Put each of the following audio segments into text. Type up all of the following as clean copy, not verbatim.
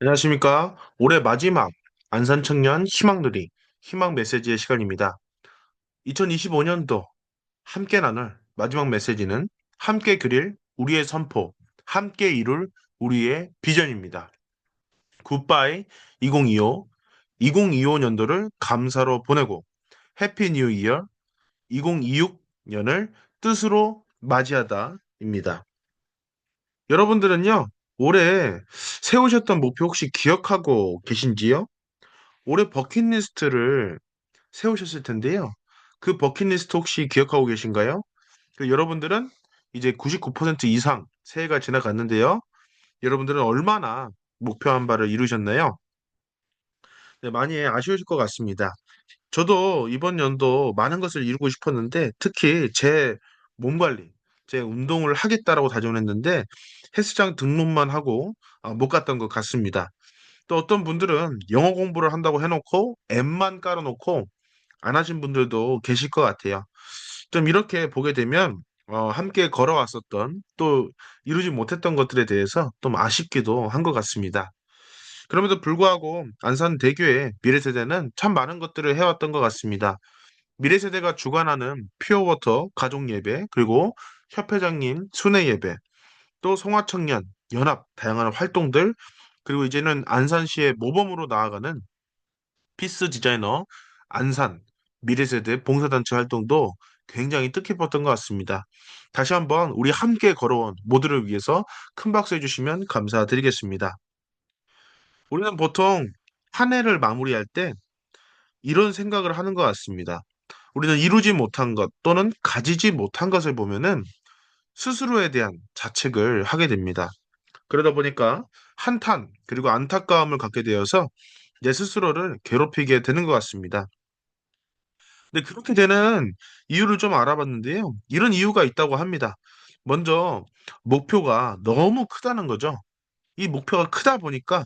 안녕하십니까. 올해 마지막 안산청년 희망누리 희망 메시지의 시간입니다. 2025년도 함께 나눌 마지막 메시지는 함께 그릴 우리의 선포, 함께 이룰 우리의 비전입니다. 굿바이 2025, 2025년도를 감사로 보내고 해피 뉴 이어 2026년을 뜻으로 맞이하다입니다. 여러분들은요, 올해 세우셨던 목표 혹시 기억하고 계신지요? 올해 버킷리스트를 세우셨을 텐데요. 그 버킷리스트 혹시 기억하고 계신가요? 여러분들은 이제 99% 이상 새해가 지나갔는데요. 여러분들은 얼마나 목표한 바를 이루셨나요? 네, 많이 아쉬우실 것 같습니다. 저도 이번 연도 많은 것을 이루고 싶었는데 특히 제 몸 관리, 제 운동을 하겠다라고 다짐했는데 헬스장 등록만 하고 못 갔던 것 같습니다. 또 어떤 분들은 영어 공부를 한다고 해놓고 앱만 깔아놓고 안 하신 분들도 계실 것 같아요. 좀 이렇게 보게 되면 함께 걸어왔었던 또 이루지 못했던 것들에 대해서 좀 아쉽기도 한 것 같습니다. 그럼에도 불구하고 안산대교의 미래세대는 참 많은 것들을 해왔던 것 같습니다. 미래세대가 주관하는 퓨어워터 가족예배, 그리고 협회장님 순회예배, 또 송화청년 연합 다양한 활동들, 그리고 이제는 안산시의 모범으로 나아가는 피스 디자이너 안산 미래세대 봉사단체 활동도 굉장히 뜻깊었던 것 같습니다. 다시 한번 우리 함께 걸어온 모두를 위해서 큰 박수 해주시면 감사드리겠습니다. 우리는 보통 한 해를 마무리할 때 이런 생각을 하는 것 같습니다. 우리는 이루지 못한 것 또는 가지지 못한 것을 보면은 스스로에 대한 자책을 하게 됩니다. 그러다 보니까 한탄 그리고 안타까움을 갖게 되어서 내 스스로를 괴롭히게 되는 것 같습니다. 근데 그렇게 되는 이유를 좀 알아봤는데요. 이런 이유가 있다고 합니다. 먼저 목표가 너무 크다는 거죠. 이 목표가 크다 보니까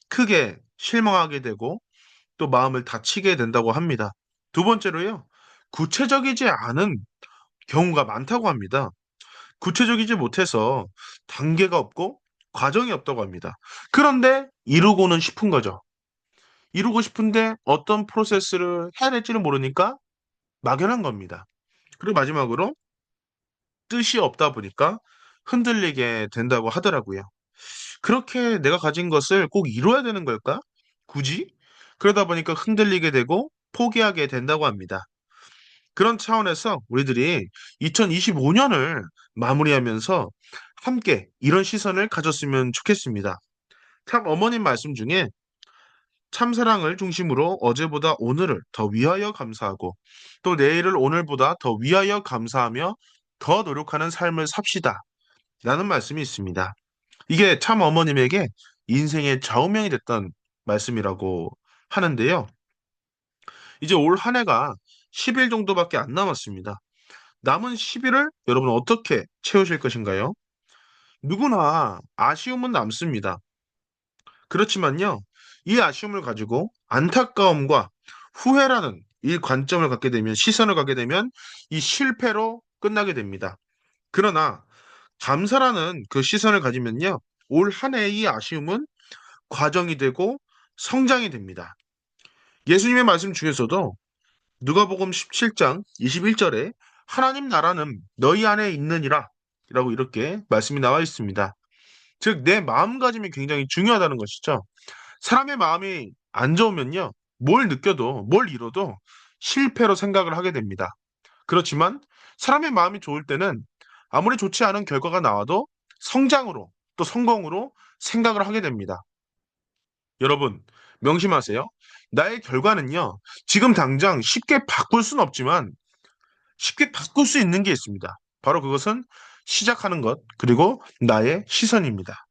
크게 실망하게 되고 또 마음을 다치게 된다고 합니다. 두 번째로요. 구체적이지 않은 경우가 많다고 합니다. 구체적이지 못해서 단계가 없고 과정이 없다고 합니다. 그런데 이루고는 싶은 거죠. 이루고 싶은데 어떤 프로세스를 해야 될지를 모르니까 막연한 겁니다. 그리고 마지막으로 뜻이 없다 보니까 흔들리게 된다고 하더라고요. 그렇게 내가 가진 것을 꼭 이뤄야 되는 걸까? 굳이? 그러다 보니까 흔들리게 되고 포기하게 된다고 합니다. 그런 차원에서 우리들이 2025년을 마무리하면서 함께 이런 시선을 가졌으면 좋겠습니다. 참 어머님 말씀 중에 참사랑을 중심으로 어제보다 오늘을 더 위하여 감사하고 또 내일을 오늘보다 더 위하여 감사하며 더 노력하는 삶을 삽시다. 라는 말씀이 있습니다. 이게 참 어머님에게 인생의 좌우명이 됐던 말씀이라고 하는데요. 이제 올 한 해가 10일 정도밖에 안 남았습니다. 남은 10일을 여러분 어떻게 채우실 것인가요? 누구나 아쉬움은 남습니다. 그렇지만요, 이 아쉬움을 가지고 안타까움과 후회라는 이 관점을 갖게 되면, 시선을 갖게 되면 이 실패로 끝나게 됩니다. 그러나 감사라는 그 시선을 가지면요, 올 한 해의 이 아쉬움은 과정이 되고 성장이 됩니다. 예수님의 말씀 중에서도 누가복음 17장 21절에 하나님 나라는 너희 안에 있느니라 라고 이렇게 말씀이 나와 있습니다. 즉, 내 마음가짐이 굉장히 중요하다는 것이죠. 사람의 마음이 안 좋으면요, 뭘 느껴도, 뭘 이뤄도 실패로 생각을 하게 됩니다. 그렇지만 사람의 마음이 좋을 때는 아무리 좋지 않은 결과가 나와도 성장으로 또 성공으로 생각을 하게 됩니다. 여러분, 명심하세요. 나의 결과는요, 지금 당장 쉽게 바꿀 수는 없지만 쉽게 바꿀 수 있는 게 있습니다. 바로 그것은 시작하는 것, 그리고 나의 시선입니다.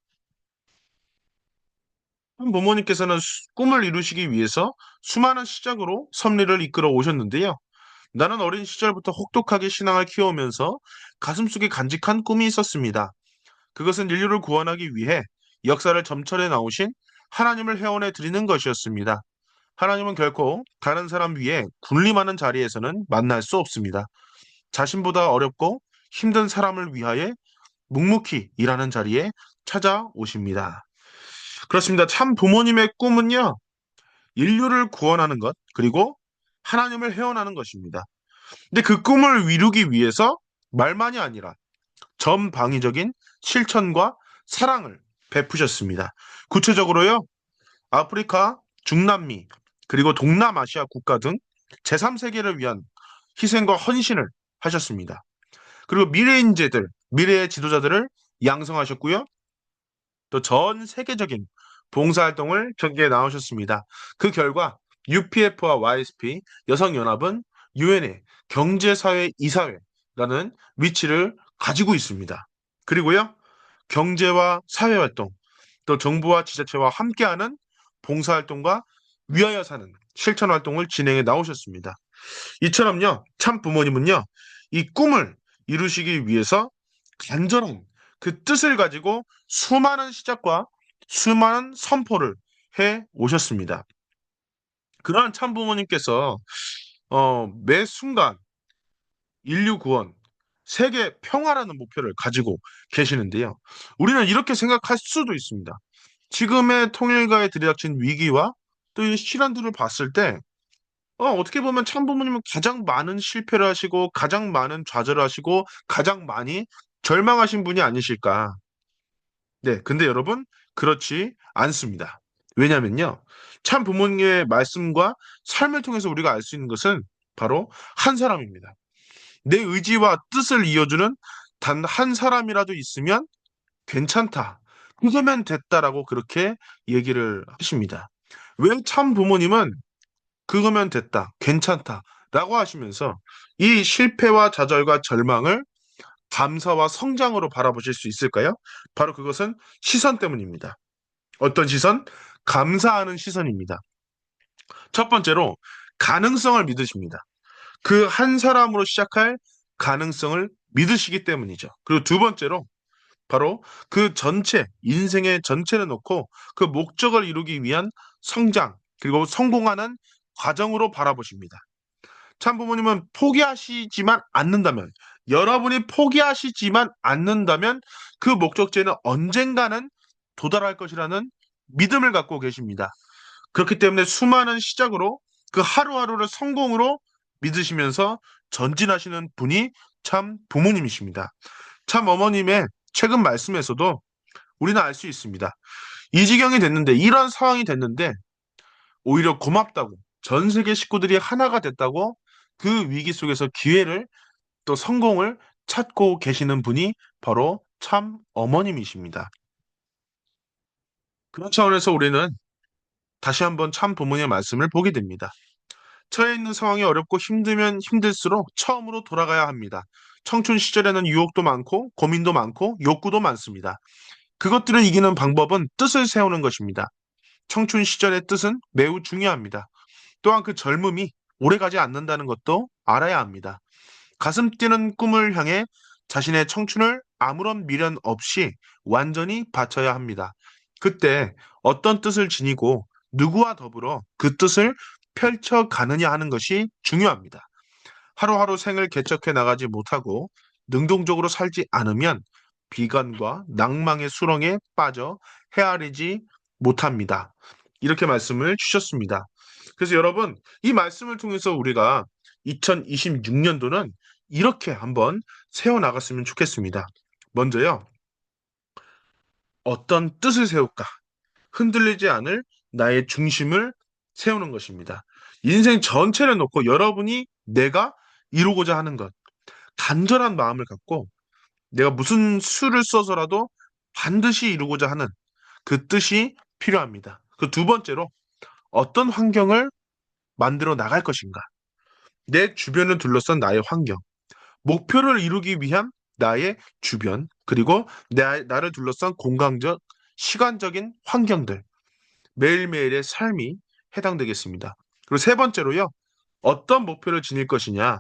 한 부모님께서는 꿈을 이루시기 위해서 수많은 시작으로 섭리를 이끌어 오셨는데요. 나는 어린 시절부터 혹독하게 신앙을 키워오면서 가슴속에 간직한 꿈이 있었습니다. 그것은 인류를 구원하기 위해 역사를 점철해 나오신 하나님을 회원해 드리는 것이었습니다. 하나님은 결코 다른 사람 위에 군림하는 자리에서는 만날 수 없습니다. 자신보다 어렵고 힘든 사람을 위하여 묵묵히 일하는 자리에 찾아오십니다. 그렇습니다. 참 부모님의 꿈은요, 인류를 구원하는 것, 그리고 하나님을 회원하는 것입니다. 근데 그 꿈을 이루기 위해서 말만이 아니라 전방위적인 실천과 사랑을 베푸셨습니다. 구체적으로요, 아프리카, 중남미, 그리고 동남아시아 국가 등 제3세계를 위한 희생과 헌신을 하셨습니다. 그리고 미래 인재들, 미래의 지도자들을 양성하셨고요. 또 전 세계적인 봉사활동을 전개해 나오셨습니다. 그 결과 UPF와 YSP, 여성연합은 유엔의 경제사회 이사회라는 위치를 가지고 있습니다. 그리고요, 경제와 사회활동, 또 정부와 지자체와 함께하는 봉사활동과 위하여 사는 실천활동을 진행해 나오셨습니다. 이처럼요, 참 부모님은요, 이 꿈을 이루시기 위해서 간절한 그 뜻을 가지고 수많은 시작과 수많은 선포를 해 오셨습니다. 그러한 참 부모님께서 매 순간 인류 구원, 세계 평화라는 목표를 가지고 계시는데요. 우리는 이렇게 생각할 수도 있습니다. 지금의 통일가에 들이닥친 위기와 또 이 시련들을 봤을 때 어떻게 보면 참부모님은 가장 많은 실패를 하시고 가장 많은 좌절을 하시고 가장 많이 절망하신 분이 아니실까. 네, 근데 여러분 그렇지 않습니다. 왜냐면요. 참 부모님의 말씀과 삶을 통해서 우리가 알 수 있는 것은 바로 한 사람입니다. 내 의지와 뜻을 이어주는 단 한 사람이라도 있으면 괜찮다. 그거면 됐다라고 그렇게 얘기를 하십니다. 왜 참 부모님은 그거면 됐다. 괜찮다. 라고 하시면서 이 실패와 좌절과 절망을 감사와 성장으로 바라보실 수 있을까요? 바로 그것은 시선 때문입니다. 어떤 시선? 감사하는 시선입니다. 첫 번째로 가능성을 믿으십니다. 그 한 사람으로 시작할 가능성을 믿으시기 때문이죠. 그리고 두 번째로 바로 그 전체, 인생의 전체를 놓고 그 목적을 이루기 위한 성장, 그리고 성공하는 과정으로 바라보십니다. 참 부모님은 포기하시지만 않는다면, 여러분이 포기하시지만 않는다면 그 목적지에는 언젠가는 도달할 것이라는 믿음을 갖고 계십니다. 그렇기 때문에 수많은 시작으로 그 하루하루를 성공으로 믿으시면서 전진하시는 분이 참 부모님이십니다. 참 어머님의 최근 말씀에서도 우리는 알 수 있습니다. 이 지경이 됐는데, 이런 상황이 됐는데, 오히려 고맙다고, 전 세계 식구들이 하나가 됐다고 그 위기 속에서 기회를 또 성공을 찾고 계시는 분이 바로 참 어머님이십니다. 그런 차원에서 우리는 다시 한번 참 부모님의 말씀을 보게 됩니다. 처해 있는 상황이 어렵고 힘들면 힘들수록 처음으로 돌아가야 합니다. 청춘 시절에는 유혹도 많고 고민도 많고 욕구도 많습니다. 그것들을 이기는 방법은 뜻을 세우는 것입니다. 청춘 시절의 뜻은 매우 중요합니다. 또한 그 젊음이 오래가지 않는다는 것도 알아야 합니다. 가슴 뛰는 꿈을 향해 자신의 청춘을 아무런 미련 없이 완전히 바쳐야 합니다. 그때 어떤 뜻을 지니고 누구와 더불어 그 뜻을 펼쳐가느냐 하는 것이 중요합니다. 하루하루 생을 개척해 나가지 못하고 능동적으로 살지 않으면 비관과 낭망의 수렁에 빠져 헤아리지 못합니다. 이렇게 말씀을 주셨습니다. 그래서 여러분, 이 말씀을 통해서 우리가 2026년도는 이렇게 한번 세워나갔으면 좋겠습니다. 먼저요, 어떤 뜻을 세울까? 흔들리지 않을 나의 중심을 세우는 것입니다. 인생 전체를 놓고 여러분이 내가 이루고자 하는 것, 간절한 마음을 갖고 내가 무슨 수를 써서라도 반드시 이루고자 하는 그 뜻이 필요합니다. 그 두 번째로 어떤 환경을 만들어 나갈 것인가? 내 주변을 둘러싼 나의 환경, 목표를 이루기 위한 나의 주변, 그리고 나를 둘러싼 공간적, 시간적인 환경들, 매일매일의 삶이 해당되겠습니다. 그리고 세 번째로요, 어떤 목표를 지닐 것이냐?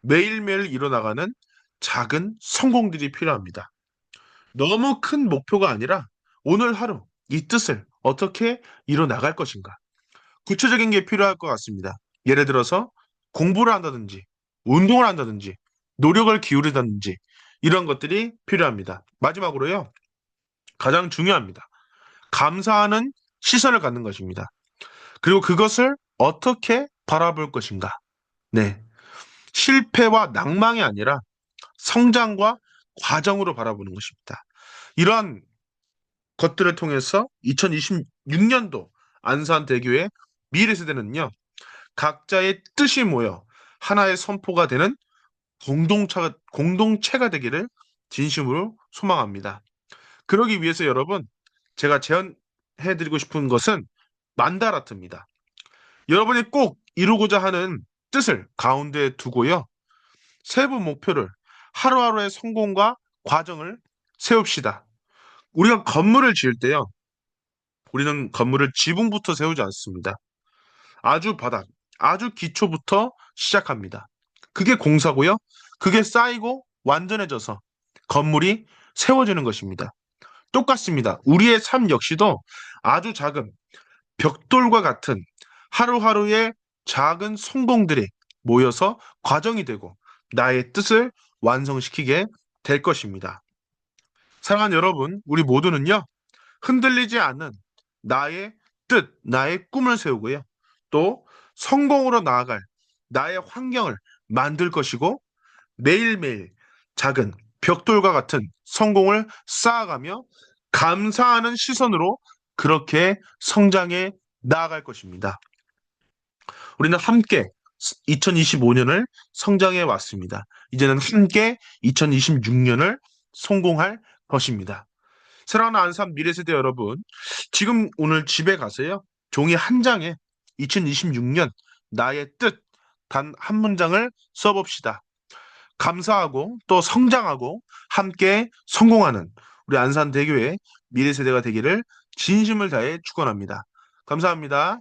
매일매일 이뤄나가는 작은 성공들이 필요합니다. 너무 큰 목표가 아니라 오늘 하루 이 뜻을 어떻게 이뤄나갈 것인가? 구체적인 게 필요할 것 같습니다. 예를 들어서 공부를 한다든지, 운동을 한다든지, 노력을 기울이다든지, 이런 것들이 필요합니다. 마지막으로요, 가장 중요합니다. 감사하는 시선을 갖는 것입니다. 그리고 그것을 어떻게 바라볼 것인가? 네. 실패와 낭망이 아니라 성장과 과정으로 바라보는 것입니다. 이러한 것들을 통해서 2026년도 안산대교의 미래 세대는요, 각자의 뜻이 모여 하나의 선포가 되는 공동체가 되기를 진심으로 소망합니다. 그러기 위해서 여러분, 제가 제안해드리고 싶은 것은 만다라트입니다. 여러분이 꼭 이루고자 하는 뜻을 가운데에 두고요. 세부 목표를 하루하루의 성공과 과정을 세웁시다. 우리가 건물을 지을 때요. 우리는 건물을 지붕부터 세우지 않습니다. 아주 바닥, 아주 기초부터 시작합니다. 그게 공사고요. 그게 쌓이고 완전해져서 건물이 세워지는 것입니다. 똑같습니다. 우리의 삶 역시도 아주 작은 벽돌과 같은 하루하루의 작은 성공들이 모여서 과정이 되고 나의 뜻을 완성시키게 될 것입니다. 사랑하는 여러분, 우리 모두는요, 흔들리지 않는 나의 뜻, 나의 꿈을 세우고요. 또 성공으로 나아갈 나의 환경을 만들 것이고 매일매일 작은 벽돌과 같은 성공을 쌓아가며 감사하는 시선으로 그렇게 성장해 나아갈 것입니다. 우리는 함께 2025년을 성장해 왔습니다. 이제는 함께 2026년을 성공할 것입니다. 사랑하는 안산 미래세대 여러분, 지금 오늘 집에 가세요. 종이 한 장에 2026년 나의 뜻 단 한 문장을 써봅시다. 감사하고 또 성장하고 함께 성공하는 우리 안산대교의 미래세대가 되기를 진심을 다해 축원합니다. 감사합니다.